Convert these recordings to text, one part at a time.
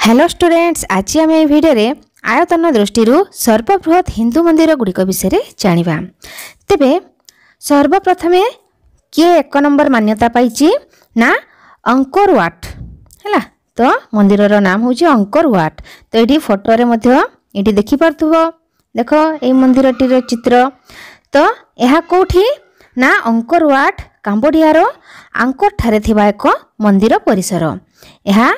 Hello students, आज आम ये भिडियो रे आयतन दृष्टि सर्वबृहत हिंदू मंदिर गुड़िक विषय जानिबा। तेबे सर्वप्रथमे किए एक नंबर मान्यता पाइछि ना अंकोर वाट हैला। तो मंदिर नाम होछि अंकोर वाट। तो ये फोटो रे मध्य ये देखि पारथुबो, देखो ये मंदिर टीर चित्र। तो यह कोठी ना अंकोर वाट काम्बोडियार आंकोर ठारे थिबा एक मंदिर परिसर। यह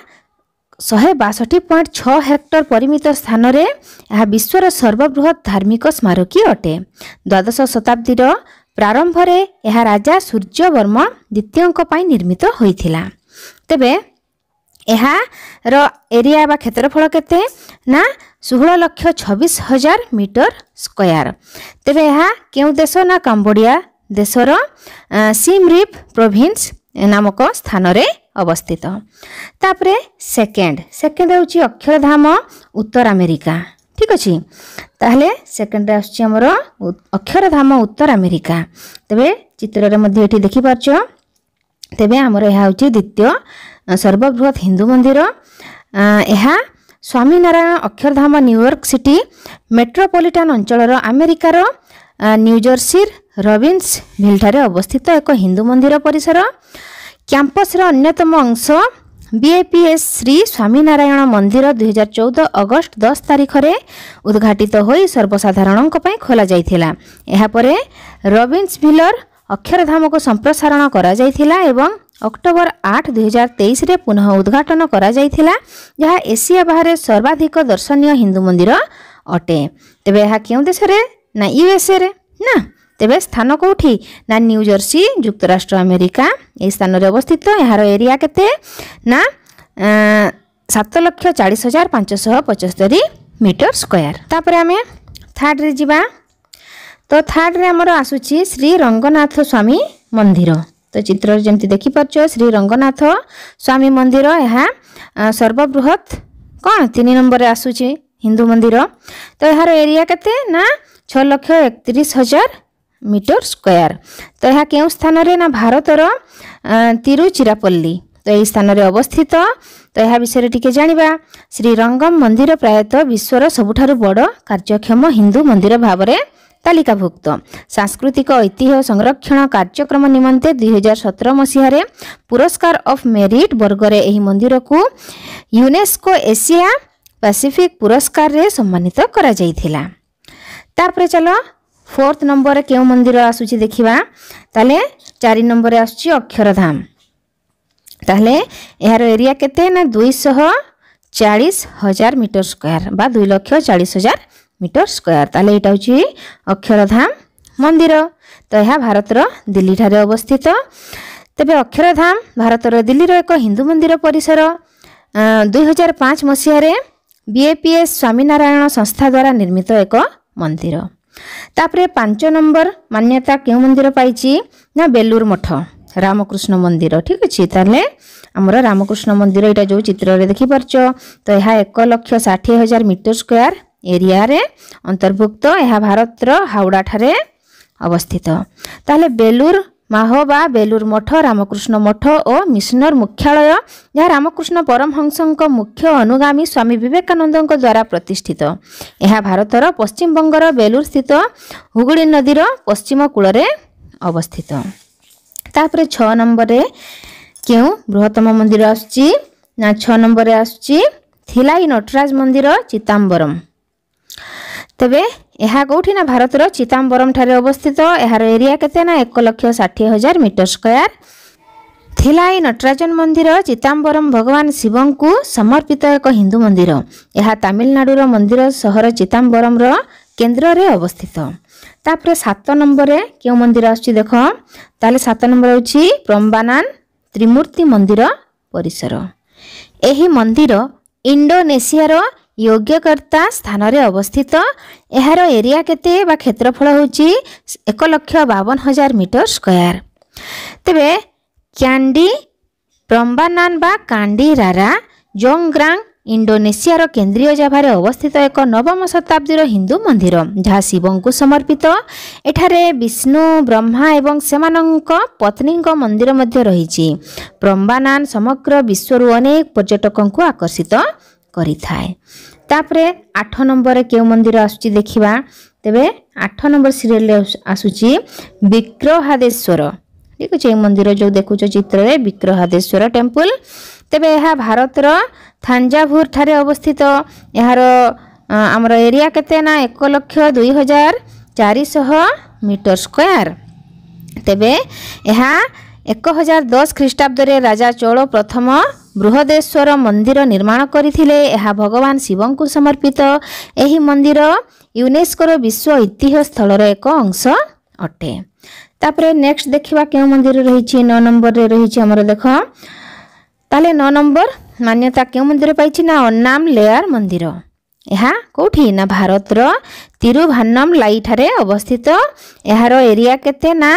162.6 हेक्टर परिमित स्थान रे यह विश्वर सर्वबृहत धार्मिक स्मारकी अटे। द्वादश शताब्दीर प्रारंभ रे यह राजा सूर्यवर्मा द्वितीय निर्मित होइथिला। तेबे यार एरिया बा क्षेत्रफल केते ना 16,26,000 मीटर स्क्वायर। तेबे यह केउ देश ना काम्बोडिया देशर सिम रिप प्रोविंस नामक स्थान रे अवस्थित। तापरे सेकेंड होची अक्षरधाम उत्तर अमेरिका। ठीक अच्छे, ताहले सेकेंड रे आछी हमर अक्षरधाम उत्तर अमेरिका। तेबे चित्र रे मध्ये एठी देखि पारछो। तेबे हमर यह होची द्वितीय सर्वबृहत हिंदू मंदिर। यह Swaminarayan Akshardham New York city metropolitan अंचलर अमेरिकार न्यूजर्सी रबिन्स विल ठारे अवस्थित एक हिंदू मंदिर परिसर। कैंपस रा अन्यतम अंश बीएपीएस श्री स्वामीनारायण मंदिर 2014 अगस्त 10 तारिख रे उद्घाटित होई सर्वसाधारण खोला जाइथिला। एहा परे रबिन्स विलर अक्षरधाम को संप्रसारण करा जाइथिला एवं अक्टोबर 8 2023 रे पुनः उद्घाटन करा जाइथिला, जहा एशिया बाहर सर्वाधिक दर्शनीय हिंदू मंदिर अटे। तेबे एहा केउ देश रे ना यूएसए रे ना। तेबे स्थान कोठी ना न्यूजर्सी युक्तराष्ट्र अमेरिका ए स्थान रे अवस्थित। यार एरिया केते ना 7,40,575 मीटर स्क्वायर। तापर आमे थर्ड रे जिबा। तो थर्ड रे हमर आसुची श्री रंगनाथ स्वामी मंदिर। तो चित्र जेमति देखि पाछो श्री रंगनाथ स्वामी मंदिर यह सर्वबृहत कौन 3 नंबर रे आसुची हिंदू मंदिर। तो यार एरिया केते ना 6,31,000 मीटर स्क्वायर। तो यह केउ स्थान रे ना भारतर तिरुचिरापल्ली तो यही स्थान रे अवस्थित। तो यह विषय टिके जानिबा। श्री रंगम मंदिर प्रायतः विश्वर सबुठारु बड़ कार्यक्षम हिंदू मंदिर भावरे तालिकाभुक्त। सांस्कृतिक ऐतिह्य संरक्षण कार्यक्रम निमंते 2017 मसीह रे पुरस्कार ऑफ मेरिट वर्ग रे एही मंदिर को यूनेस्को एशिया पैसिफिक पुरस्कार रे सम्मानित करा जाइथिला। तारपरे चलो फोर्थ नंबर के मंदिर आसुची देखिबा। ताले 4 नंबर रे आसुची अक्षरधाम। ताले यार एरिया केते ना 240,000 मीटर स्क्वायर बा 2,40,000 मीटर स्क्वायर। ताले एटा होची अक्षरधाम मंदिर। तो यह भारतर दिल्ली ठारे अवस्थित। तेबे अक्षरधाम भारतर दिल्ली रो एक हिंदू मंदिर परिसर। 2005 मसीह रे बीएपीएस स्वामीनारायण संस्था द्वारा निर्मित एक मंदिर। तापरे 5 नंबर मान्यता केउ मंदिर पाइछि ना बेलूर मठ रामकृष्ण मंदिर। ठीक अछि, ताले हमर रामकृष्ण मंदिर एटा जो चित्र रे देखि परछो। तो यह 1,60,000 मीटर स्क्वायर एरिया रे अंतर्भुक्त। यह भारत रो हावड़ा ठारे अवस्थित। ताले बेलूर माहो बा बेलूर मठ रामकृष्ण मठ और मिशनर मुख्यालय जहाँ रामकृष्ण परमहंसक मुख्य अनुगामी स्वामी विवेकानंद द्वारा प्रतिष्ठित। यह भारतर पश्चिम बंगर बेलूर स्थित हुगली नदीर पश्चिम कूल रे अवस्थित। तापरे 6 नंबर रे केउ बृहत्तम मंदिर आसुची ना 6 नंबर रे आसुची थिलाई नटराज मंदिर चिताम्बरम। तबे यह कौटी ना भारतर चिताम्बरम ठारे अवस्थित। यार एरिया केते ना 1,60,000 मीटर स्क्वायर। थिलाई नटराजन मंदिर चिताम्बरम भगवान शिवं को समर्पित एक हिंदू मंदिर। यह तमिलनाडुर मंदिर सहर चिताम्बरम रो केंद्र रे अवस्थित। तापरे 7 नंबर रे केउ मंदिर आछी देखो। ताले 7 नंबर होची प्रम्बानान त्रिमूर्ति मंदिर परिसर। एही मंदिर इंडोनेशिया रो योग्यकर्ता स्थान रे अवस्थित। यार एरिया केते बा क्षेत्रफल होची 1,52,000 मीटर स्क्वायर। तेबे क्यांडी प्रम्बानान बा कांडी रारा जोंग्रांग इंडोनेशिया रो केंद्रीय जाभारे अवस्थित एक नवम शताब्दी रो हिंदू मंदिर जहाँ शिवं को समर्पित। एठारे विष्णु ब्रह्मा एवं सेमानंक पत्नींक मंदिर मध्य रहिछि। प्रम्बानान समग्र विश्वरु अनेक पर्यटकों को आकर्षित କରିଥାଏ। ତାପରେ 8 ନମ୍ବରରେ କେଉଁ ମନ୍ଦିର ଆସୁଛି ଦେଖିବା। ତେବେ 8 ନମ୍ବର ସିରିଏଲରେ ଆସୁଛି ବିଗ୍ରହାଦେଶ୍ୱର। ଠିକ୍ ଅଛି, এই ମନ୍ଦିର ଯେଉଁ ଦେଖୁଛ ଚିତ୍ରରେ ବିଗ୍ରହାଦେଶ୍ୱର ଟେମ୍ପଲ। ତେବେ ଏହା ଭାରତର ଥାଞ୍ଜାଭୁର ଠାରେ ଅବସ୍ଥିତ। ଏହାର ଆମର ଏରିଆ କେତେ ନା 1,02,400 ମିଟର ସ୍କୋୟାର। ତେବେ ଏହା 1010 ଖ୍ରୀଷ୍ଟାବ୍ଦରେ ରାଜା ଚୋଳ ପ୍ରଥମ ବୃହଦେଶ୍ୱର ମନ୍ଦିର ନିର୍ମାଣ କରିଥିଲେ। ଏହା ଭଗବାନ ଶିବଙ୍କୁ ସମର୍ପିତ। ଏହି ମନ୍ଦିର ୟୁନେସ୍କୋର ବିଶ୍ୱ ଐତିହ୍ୟ ସ୍ଥଳର ଏକ ଅଂଶ ଅଟେ। ତାପରେ ନେକ୍ସଟ ଦେଖିବା କେଉଁ ମନ୍ଦିର ରହିଛି। 9 ନମ୍ବରରେ ରହିଛି ଆମର ଦେଖ। ତାହେଲେ 9 ନମ୍ବର ମାନ୍ୟତା କେଉଁ ମନ୍ଦିର ପାଇଛି ନା ଅନ୍ନାମ ଲେୟାର ମନ୍ଦିର। ଏହା କେଉଁଠି ନା ଭାରତର ତିରୁଭାନ୍ନମଲାଇ ଠାରେ ଅବସ୍ଥିତ। ଏହାର ଏରିଆ କେତେ ନା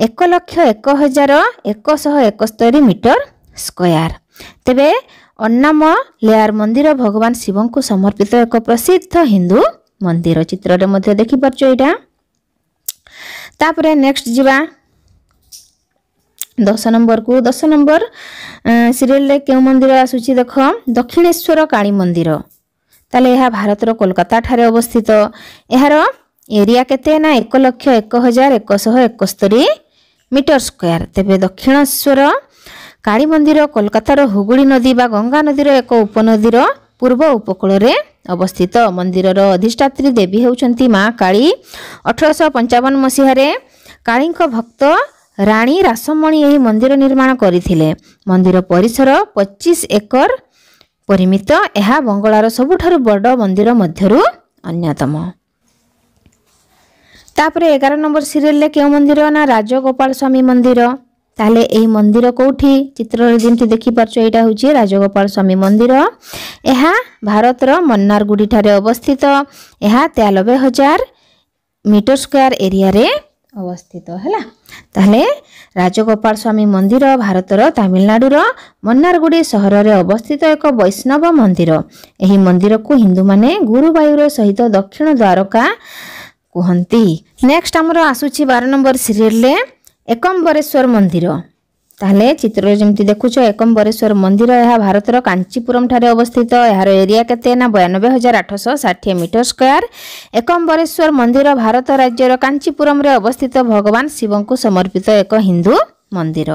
1,01,171 ମିଟର ସ୍କୋୟାର। ତେବେ ଅନ୍ନାମ ଲେୟାର ମନ୍ଦିର ଭଗବାନ ଶିବଙ୍କୁ ସମର୍ପିତ ଏକ ପ୍ରସିଦ୍ଧ ହିନ୍ଦୁ ମନ୍ଦିର। ଚିତ୍ରରେ ମଧ୍ୟ ଦେଖିପାରୁଛ ଏଇଟା। ତାପରେ ନେକ୍ସଟ ଯିବା 10 ନମ୍ବରକୁ। 10 ନମ୍ବର ସିରିଏଲରେ କେଉଁ ମନ୍ଦିର ଆସୁଛି ଦେଖ। ଦକ୍ଷିଣେଶ୍ୱର କାଳୀ ମନ୍ଦିର। ତାହେଲେ ଏହା ଭାରତର କୋଲକାତା ଠାରେ ଅବସ୍ଥିତ। ଏହାର ଏରିଆ କେତେ ନା 1,01,171 ମିଟର ସ୍କୋୟାର। ତେବେ ଦକ୍ଷିଣେଶ୍ୱର କାଳୀ ମନ୍ଦିର କୋଲକାତାର ହୁଗୁଳି ନଦୀ ବା ଗଙ୍ଗା ନଦୀର ଏକ ଉପନଦୀର ପୂର୍ବ ଉପକୂଳରେ ଅବସ୍ଥିତ। ମନ୍ଦିରର ଅଧିଷ୍ଠାତ୍ରୀ ଦେବୀ ହେଉଛନ୍ତି ମା କାଳୀ। 1855 ମସିହାରେ କାଳୀଙ୍କ ଭକ୍ତ ରାଣୀ ରାସମଣୀ ଏହି ମନ୍ଦିର ନିର୍ମାଣ କରିଥିଲେ। ମନ୍ଦିର ପରିସର 25 ଏକର ପରିମିତ। ଏହା ବଙ୍ଗଳାର ସବୁଠାରୁ ବଡ଼ ମନ୍ଦିର ମଧ୍ୟରୁ ଅନ୍ୟତମ। ତାପରେ 11 ନମ୍ବର ସିରିଏଲରେ କେଉଁ ମନ୍ଦିର ନା ରାଜଗୋପାଳ ସ୍ୱାମୀ ମନ୍ଦିର। ତାହେଲେ ଏହି ମନ୍ଦିର କେଉଁଠି ଚିତ୍ରରେ ଯେମିତି ଦେଖିପାରୁଛ ଏଇଟା ହେଉଛି ରାଜଗୋପାଳ ସ୍ୱାମୀ ମନ୍ଦିର। ଏହା ଭାରତର ମନ୍ନାରଗୁଡ଼ି ଠାରେ ଅବସ୍ଥିତ। ଏହା 93,000 ମିଟର ସ୍କୋୟାର ଏରିଆରେ ଅବସ୍ଥିତ ହେଲା। ତାହେଲେ ରାଜଗୋପାଳ ସ୍ୱାମୀ ମନ୍ଦିର ଭାରତର ତାମିଲନାଡୁର ମନ୍ନାରଗୁଡ଼ି ସହରରେ ଅବସ୍ଥିତ ଏକ ବୈଷ୍ଣବ ମନ୍ଦିର। ଏହି ମନ୍ଦିରକୁ ହିନ୍ଦୁମାନେ ଗୁରୁବାୟୁର ସହିତ ଦକ୍ଷିଣ ଦ୍ୱାରକା କୁହନ୍ତି। ନେକ୍ସଟ ଆମର ଆସୁଛି 12 ନମ୍ବର ସିରିଏଲରେ ଏକମ୍ବରେଶ୍ୱର ମନ୍ଦିର। ତାହେଲେ ଚିତ୍ରରେ ଯେମିତି ଦେଖୁଛ ଏକମ୍ବରେଶ୍ୱର ମନ୍ଦିର ଏହା ଭାରତର କାଞ୍ଚିପୁରମ ଠାରେ ଅବସ୍ଥିତ। ଏହାର ଏରିଆ କେତେ ନା 92,860 ମିଟର ସ୍କୋୟାର। ଏକମ୍ବରେଶ୍ୱର ମନ୍ଦିର ଭାରତ ରାଜ୍ୟର କାଞ୍ଚିପୁରମରେ ଅବସ୍ଥିତ ଭଗବାନ ଶିବଙ୍କୁ ସମର୍ପିତ ଏକ ହିନ୍ଦୁ ମନ୍ଦିର।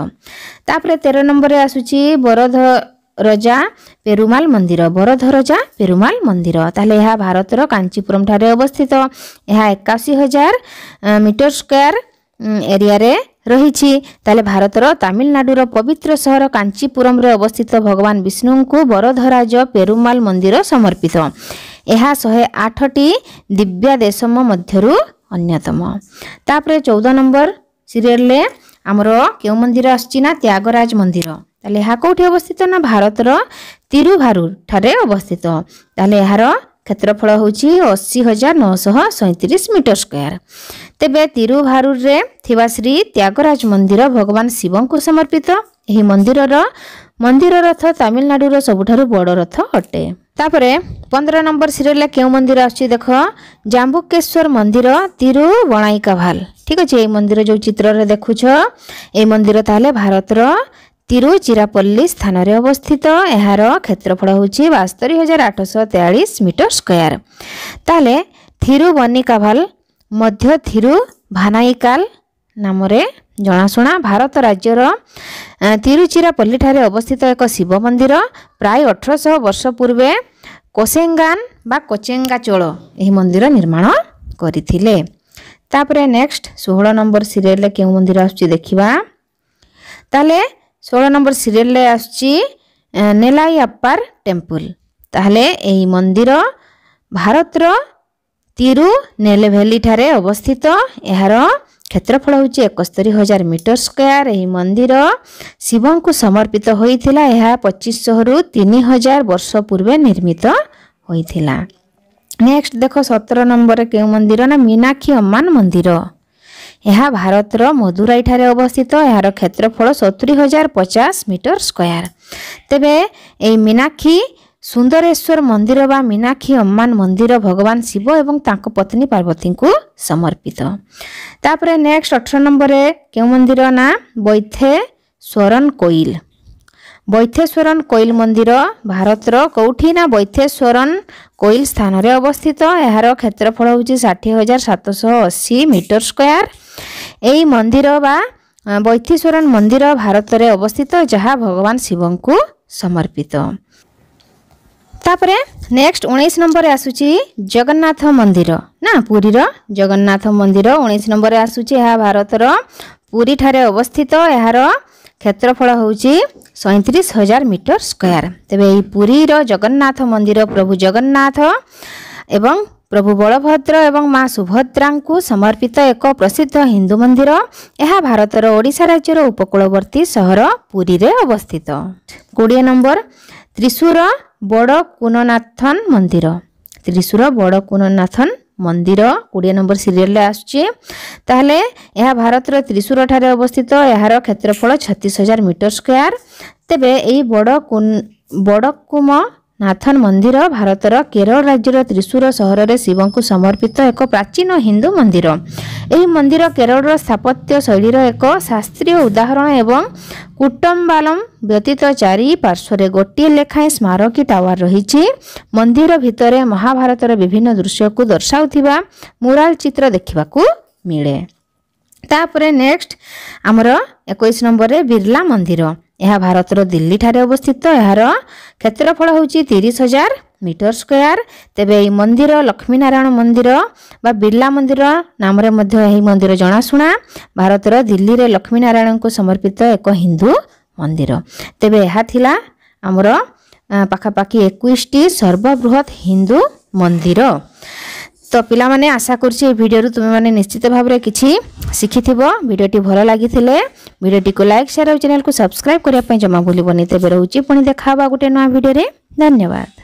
ତାପରେ 13 ନମ୍ବରରେ ଆସୁଛି ବରଧରଜା ପେରୁମାଲ ମନ୍ଦିର। ବରଧରଜା ପେରୁମାଲ ମନ୍ଦିର। ତାହେଲେ ଏହା ଭାରତର କାଞ୍ଚିପୁରମ ଠାରେ ଅବସ୍ଥିତ। ଏହା 81,000 ମିଟର ସ୍କୋୟାର ଏରିଆରେ ରହିଛି। ତାହେଲେ ଭାରତର ତାମିଲନାଡୁର ପବିତ୍ର ସହର କାଞ୍ଚିପୁରମରେ ଅବସ୍ଥିତ ଭଗବାନ ବିଷ୍ଣୁଙ୍କୁ ବରଧରାଜ ପେରୁମାଲ ମନ୍ଦିର ସମର୍ପିତ। ଏହା 108ଟି ଦିବ୍ୟାଦେଶମ ମଧ୍ୟରୁ ଅନ୍ୟତମ। ତାପରେ 14 ନମ୍ବର ସିରିଏଲରେ ଆମର କେଉଁ ମନ୍ଦିର ଆସୁଛି ନା ତ୍ୟାଗରାଜ ମନ୍ଦିର। ତାହେଲେ ଏହା କେଉଁଠି ଅବସ୍ଥିତ ନା ଭାରତର ତିରୁଭାରୁର ଠାରେ ଅବସ୍ଥିତ। ତାହେଲେ ଏହାର କ୍ଷେତ୍ରଫଳ ହେଉଛି 80,937 ମିଟର ସ୍କୋୟାର। ତେବେ ତିରୁଭାରୁରରେ ଥିବା ଶ୍ରୀ ତ୍ୟାଗରାଜ ମନ୍ଦିର ଭଗବାନ ଶିବଙ୍କୁ ସମର୍ପିତ। ଏହି ମନ୍ଦିର ରଥ ତାମିଲନାଡୁର ସବୁଠାରୁ ବଡ଼ ରଥ ଅଟେ। ତାପରେ 15 ନମ୍ବର ସିରିଏଲରେ କେଉଁ ମନ୍ଦିର ଆସୁଛି ଦେଖ। ଜାମ୍ବୁକେଶ୍ୱର ମନ୍ଦିର ତିରୁବଣାଇକାଭାଲ। ଠିକ୍ ଅଛି, ଏହି ମନ୍ଦିର ଯେଉଁ ଚିତ୍ରରେ ଦେଖୁଛ ଏହି ମନ୍ଦିର ତାହେଲେ ଭାରତର ତିରୁଚିରାପଲ୍ଲୀ ସ୍ଥାନରେ ଅବସ୍ଥିତ। ଏହାର କ୍ଷେତ୍ରଫଳ ହେଉଛି 72,843 ମିଟର ସ୍କୋୟାର। ତାହେଲେ ଥିରୁବନିକାଭାଲ ମଧ୍ୟ ଥିରୁଭାନାଇକାଲ ନାମରେ ଜଣାଶୁଣା। ଭାରତ ରାଜ୍ୟର ତିରୁଚିରାପଲ୍ଲୀ ଠାରେ ଅବସ୍ଥିତ ଏକ ଶିବ ମନ୍ଦିର। ପ୍ରାୟ 1800 ବର୍ଷ ପୂର୍ବେ କୋସେଙ୍ଗାନ ବା କୋଚେଙ୍ଗା ଚୋଳ ଏହି ମନ୍ଦିର ନିର୍ମାଣ କରିଥିଲେ। ତାପରେ ନେକ୍ସଟ 16 ନମ୍ବର ସିରିଏଲରେ କେଉଁ ମନ୍ଦିର ଆସୁଛି ଦେଖିବା। ତାହେଲେ 16 ନମ୍ବର ସିରିଏଲରେ ଆସୁଛି ନେଲାଇଆପ୍ପାର ଟେମ୍ପଲ। ତାହେଲେ ଏହି ମନ୍ଦିର ଭାରତର ତିରୁନେଲଭେଲି ଠାରେ ଅବସ୍ଥିତ। ଏହାର କ୍ଷେତ୍ରଫଳ ହେଉଛି 71,000 ମିଟର ସ୍କୋୟାର। ଏହି ମନ୍ଦିର ଶିବଙ୍କୁ ସମର୍ପିତ ହୋଇଥିଲା। ଏହା 2500ରୁ 3000 ବର୍ଷ ପୂର୍ବେ ନିର୍ମିତ ହୋଇଥିଲା। ନେକ୍ସଟ ଦେଖ 17 ନମ୍ବରରେ କେଉଁ ମନ୍ଦିର ନା ମୀନାକ୍ଷୀ ଅମ୍ମାନ ମନ୍ଦିର। ଏହା ଭାରତର ମଦୁରାଇ ଠାରେ ଅବସ୍ଥିତ। ଏହାର କ୍ଷେତ୍ରଫଳ 70,050 ମିଟର ସ୍କୋୟାର। ତେବେ ଏହି ମୀନାକ୍ଷୀ ସୁନ୍ଦରେଶ୍ୱର ମନ୍ଦିର ବା ମୀନାକ୍ଷୀ ଅମ୍ମାନ ମନ୍ଦିର ଭଗବାନ ଶିବ ଏବଂ ତାଙ୍କ ପତ୍ନୀ ପାର୍ବତୀଙ୍କୁ ସମର୍ପିତ। ତାପରେ ନେକ୍ସଟ 18 ନମ୍ବରରେ କେଉଁ ମନ୍ଦିର ନା ବୈଥେଶ୍ୱରନ କୋଇଲ। बैथेश्वरन कोइल मंदिर भारतर कौठी ना बैथेश्वरन कोइल स्थान रे अवस्थित। यार क्षेत्रफल होची 60,780 मीटर स्क्वायर। एई मंदिर बा बैथेश्वरन मंदिर भारत रे अवस्थित जहाँ भगवान शिव को समर्पित। तापरे नेक्स्ट 19 नंबर आसुची जगन्नाथ मंदिर ना पुरी रो जगन्नाथ मंदिर 19 नंबर आसुची। यह भारतर पुरी ठारे अवस्थित। यार क्षेत्रफल होची 37,000 मीटर स्क्वायर। तेबे एई पुरी रो जगन्नाथ मंदिर प्रभु जगन्नाथ एवं प्रभु बलभद्र एवं माँ सुभद्रा को समर्पित एक प्रसिद्ध हिंदू मंदिर। यह भारतर ओडिशा राज्यर उपकूलवर्ती सहर पुरी रे अवस्थित। 20 नंबर त्रिशूर बड़कुननाथन मंदिर। त्रिशूर बड़कुननाथन मंदिर 20 नंबर सीरियल आसुची। ताहले यह भारतर त्रिशूर ठारे अवस्थित। यार क्षेत्रफल 36,000 मीटर स्क्वायर। तेबे एई बड़कुमनाथन मंदिर भारतर केरल राज्यर त्रिशूर सहर रे शिव को समर्पित एक प्राचीन हिंदू मंदिर। एही मंदिर केरल स्थापत्य शैलीर एक शास्त्रीय उदाहरण एवं कुटुम्बालम व्यतीत चारि पार्श्वरे गोटे लेखाएं स्मारकी टावर रही। मंदिर भितर महाभारतर विभिन्न दृश्य को दर्शाउथिबा मुराल चित्र देखा मिले। तापरे नेक्स्ट आमर 21 नंबर रे बिरला मंदिर। यह भारतर दिल्ली ठारे अवस्थित। यार क्षेत्रफल होची 30,000 मीटर स्क्वायर। तेबे एई मंदिर लक्ष्मीनारायण मंदिर बा बिरला मंदिर नाम रे मध्य एही मंदिर जनाशुना। भारतर दिल्ली रे लक्ष्मीनारायण को समर्पित एक हिंदू मंदिर। तेबे यह थिला आमर पाखापाखि 21टी सर्वबृहत हिंदू मंदिर। तो पिला माने आशा करछि ए वीडियो रु तुमे माने निश्चित भाव रे किछि शिखिथिबो। वीडियोटी भलो लागिथिले वीडियोटी को लाइक शेयर और चैनल को सब्सक्राइब करिया पय जमा भूलिबोनी। तेबे रहउछि पुणी देखाबा गुटे नया वीडियो रे। धन्यवाद।